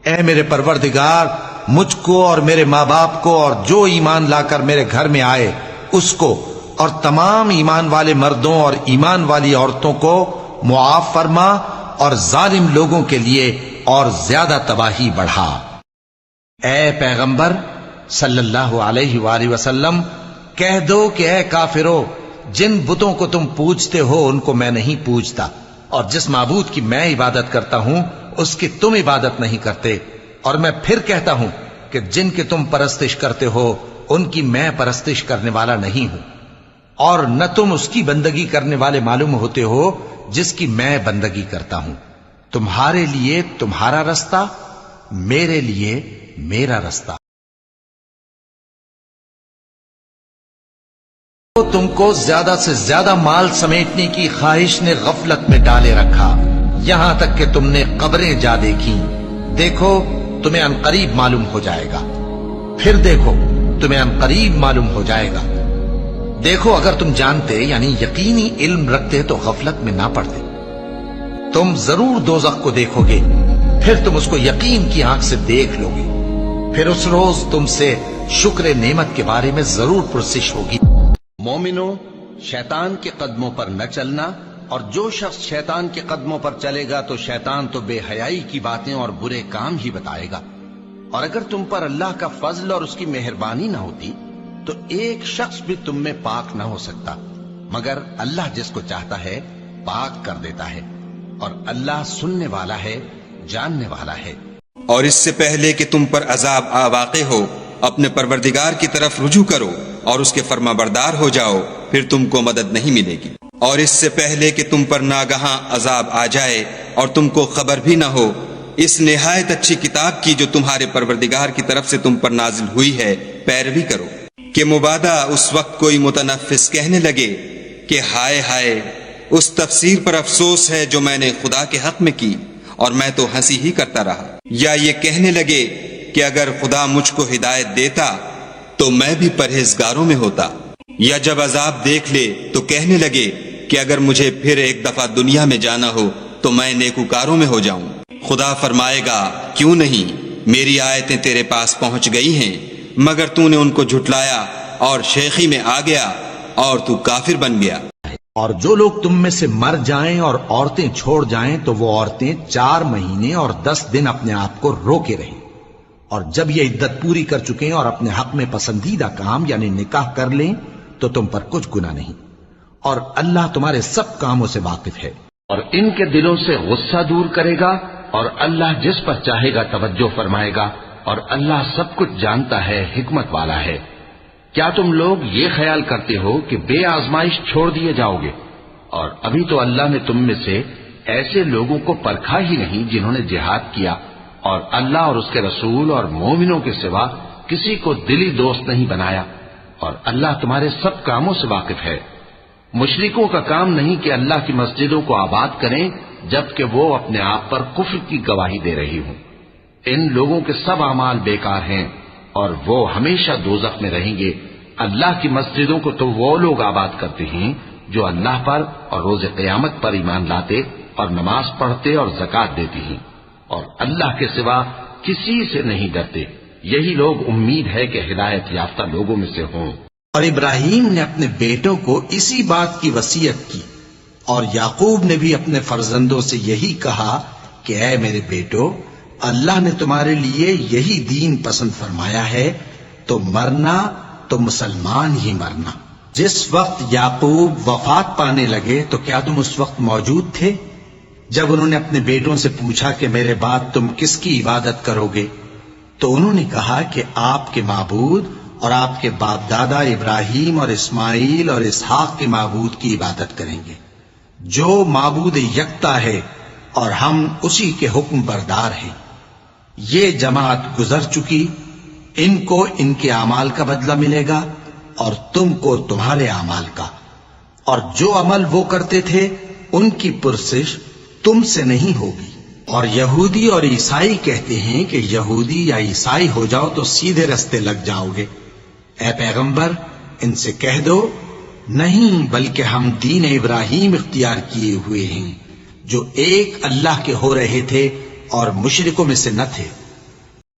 اے میرے پروردگار، مجھ کو اور میرے ماں باپ کو اور جو ایمان لا کر میرے گھر میں آئے اس کو اور تمام ایمان والے مردوں اور ایمان والی عورتوں کو معاف فرما اور ظالم لوگوں کے لیے اور زیادہ تباہی بڑھا۔ اے پیغمبر صلی اللہ علیہ وآلہ وسلم، کہہ دو کہ اے کافرو، جن بتوں کو تم پوجتے ہو ان کو میں نہیں پوجتا، اور جس معبود کی میں عبادت کرتا ہوں اس کی تم عبادت نہیں کرتے، اور میں پھر کہتا ہوں کہ جن کی تم پرستش کرتے ہو ان کی میں پرستش کرنے والا نہیں ہوں، اور نہ تم اس کی بندگی کرنے والے معلوم ہوتے ہو جس کی میں بندگی کرتا ہوں۔ تمہارے لیے تمہارا رستہ، میرے لیے میرا رستہ۔ تم کو زیادہ سے زیادہ مال سمیٹنے کی خواہش نے غفلت میں ڈالے رکھا، یہاں تک کہ تم نے قبریں جا دیکھی۔ دیکھو تمہیں عنقریب معلوم ہو جائے گا، پھر دیکھو تمہیں عنقریب معلوم ہو جائے گا۔ دیکھو اگر تم جانتے یعنی یقینی علم رکھتے تو غفلت میں نہ پڑتے۔ تم ضرور دوزخ کو دیکھو گے، پھر تم اس کو یقین کی آنکھ سے دیکھ لو گے، پھر اس روز تم سے شکر نعمت کے بارے میں ضرور پرسش ہوگی۔ مومنو، شیطان کے قدموں پر نہ چلنا، اور جو شخص شیطان کے قدموں پر چلے گا تو شیطان تو بے حیائی کی باتیں اور برے کام ہی بتائے گا۔ اور اگر تم پر اللہ کا فضل اور اس کی مہربانی نہ ہوتی تو ایک شخص بھی تم میں پاک نہ ہو سکتا، مگر اللہ جس کو چاہتا ہے پاک کر دیتا ہے، اور اللہ سننے والا ہے، جاننے والا ہے۔ اور اس سے پہلے کہ تم پر عذاب آ واقع ہو، اپنے پروردگار کی طرف رجوع کرو اور اس کے فرما بردار ہو جاؤ، پھر تم کو مدد نہیں ملے گی۔ اور اس سے پہلے کہ تم پر ناگہاں عذاب آ جائے اور تم کو خبر بھی نہ ہو، اس نہایت اچھی کتاب کی جو تمہارے پروردگار کی طرف سے تم پر نازل ہوئی ہے پیروی کرو، کہ مبادا اس وقت کوئی متنفس کہنے لگے کہ ہائے ہائے، اس تفسیر پر افسوس ہے جو میں نے خدا کے حق میں کی اور میں تو ہنسی ہی کرتا رہا، یا یہ کہنے لگے کہ اگر خدا مجھ کو ہدایت دیتا تو میں بھی پرہیزگاروں میں ہوتا، یا جب عذاب دیکھ لے تو کہنے لگے کہ اگر مجھے پھر ایک دفعہ دنیا میں جانا ہو تو میں نیکوکاروں میں ہو جاؤں۔ خدا فرمائے گا، کیوں نہیں، میری آیتیں تیرے پاس پہنچ گئی ہیں، مگر تو نے ان کو جھٹلایا اور شیخی میں آ گیا اور تو کافر بن گیا۔ اور جو لوگ تم میں سے مر جائیں اور عورتیں چھوڑ جائیں تو وہ عورتیں 4 مہینے اور 10 دن اپنے آپ کو روکے رہیں، اور جب یہ عدت پوری کر چکیں اور اپنے حق میں پسندیدہ کام یعنی نکاح کر لیں تو تم پر کچھ گناہ نہیں، اور اللہ تمہارے سب کاموں سے واقف ہے۔ اور ان کے دلوں سے غصہ دور کرے گا، اور اللہ جس پر چاہے گا توجہ فرمائے گا، اور اللہ سب کچھ جانتا ہے، حکمت والا ہے۔ کیا تم لوگ یہ خیال کرتے ہو کہ بے آزمائش چھوڑ دیے جاؤ گے؟ اور ابھی تو اللہ نے تم میں سے ایسے لوگوں کو پرکھا ہی نہیں جنہوں نے جہاد کیا، اور اللہ اور اس کے رسول اور مومنوں کے سوا کسی کو دلی دوست نہیں بنایا، اور اللہ تمہارے سب کاموں سے واقف ہے۔ مشرکوں کا کام نہیں کہ اللہ کی مسجدوں کو آباد کریں جبکہ وہ اپنے آپ پر کفر کی گواہی دے رہی ہوں۔ ان لوگوں کے سب اعمال بیکار ہیں اور وہ ہمیشہ دوزخ میں رہیں گے۔ اللہ کی مسجدوں کو تو وہ لوگ آباد کرتے ہیں جو اللہ پر اور روز قیامت پر ایمان لاتے اور نماز پڑھتے اور زکوٰۃ دیتے ہیں، اور اللہ کے سوا کسی سے نہیں ڈرتے۔ یہی لوگ امید ہے کہ ہدایت یافتہ لوگوں میں سے ہوں۔ اور ابراہیم نے اپنے بیٹوں کو اسی بات کی وصیت کی، اور یعقوب نے بھی اپنے فرزندوں سے یہی کہا کہ اے میرے بیٹو، اللہ نے تمہارے لیے یہی دین پسند فرمایا ہے، تو مرنا تو مسلمان ہی مرنا۔ جس وقت یعقوب وفات پانے لگے تو کیا تم اس وقت موجود تھے جب انہوں نے اپنے بیٹوں سے پوچھا کہ میرے بعد تم کس کی عبادت کرو گے؟ تو انہوں نے کہا کہ آپ کے معبود اور آپ کے باپ دادا ابراہیم اور اسماعیل اور اسحاق کے معبود کی عبادت کریں گے، جو معبود یکتا ہے اور ہم اسی کے حکم بردار ہیں۔ یہ جماعت گزر چکی، ان کو ان کے اعمال کا بدلہ ملے گا اور تم کو تمہارے اعمال کا، اور جو عمل وہ کرتے تھے ان کی پرسش تم سے نہیں ہوگی۔ اور یہودی اور عیسائی کہتے ہیں کہ یہودی یا عیسائی ہو جاؤ تو سیدھے رستے لگ جاؤ گے۔ اے پیغمبر، ان سے کہہ دو نہیں، بلکہ ہم دین ابراہیم اختیار کیے ہوئے ہیں جو ایک اللہ کے ہو رہے تھے اور مشرکوں میں سے نہ تھے۔